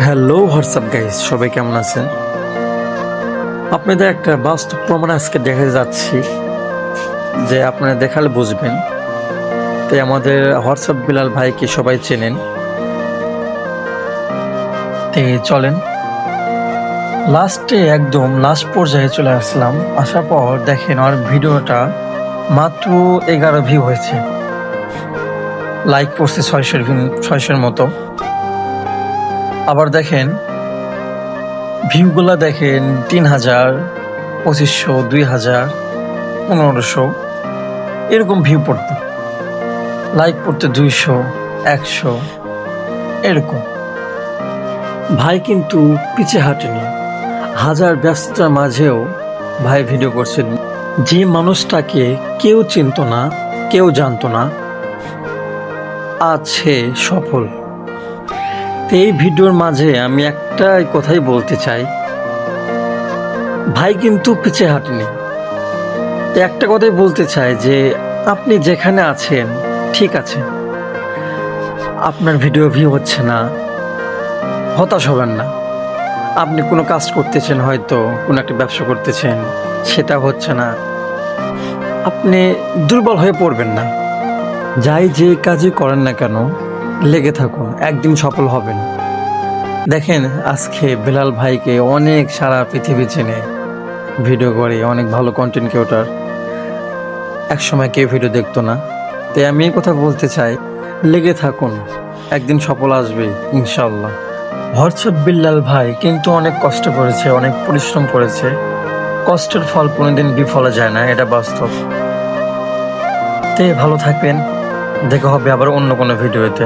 Hello WhatsApp guys, সবাই কেমন আছেন? আপনাদের একটা বাস্তব প্রমাণ আজকে দেখা যাচ্ছি, যে আপনারা দেখালে বুঝবেন। তাই আমাদের হোয়াটসঅ্যাপ বিলাল ভাইকে সবাই চেনেন। চলেন একদম লাস্ট পর্যায়ে চলে আসলাম। আসার পর দেখেন আর ভিডিওটা মাত্র 11 ভিউ হয়েছে, লাইক পড়ছে 600-র মতো। আবার দেখেন ভিউগুলা দেখেন 3000, 2500, 2000, 1500 এরকম ভিউ পড়তো। লাইক পড়তে 200, 100 এরকম। ভাই কিন্তু পিছে হাঁটেনি, হাজার ব্যস্ততার মাঝেও ভাই ভিডিও করছে। যে মানুষটাকে কেউ চিনত না, কেউ জানতো না, আজ সে সফল। এই ভিডিওর মাঝে আমি একটাই কথাই বলতে চাই, ভাই কিন্তু পিছে হাঁটেনি। একটা কথাই বলতে চাই যে আপনি যেখানে আছেন ঠিক আছে, আপনার ভিডিও ভিউ হচ্ছে না, হতাশ হবেন না। আপনি কোনো কাজ করতেছেন, হয়তো কোনো একটা ব্যবসা করতেছেন, সেটা হচ্ছে না, আপনি দুর্বল হয়ে পড়বেন না। যাই যে কাজই করেন না কেন, লেগে থাকুন, একদিন সফল হবেন। দেখেন আজকে বিলাল ভাইকে অনেক সারা পৃথিবী চেনে, ভিডিও করে, অনেক ভালো কন্টেন্ট ক্রিয়েটর। একসময় কেউ ভিডিও দেখতো না। তাই আমি এই কথা বলতে চাই, লেগে থাকুন, একদিন সফল আসবে ইনশাল্লাহ। হোয়াটসঅ্যাপ বিল্লাল ভাই কিন্তু অনেক কষ্ট করেছে, অনেক পরিশ্রম করেছে। কষ্টের ফল কোনোদিন বিফলে যায় না, এটা বাস্তব। ভালো থাকবেন, দেখা হবে আবার অন্য কোনো ভিডিওতে।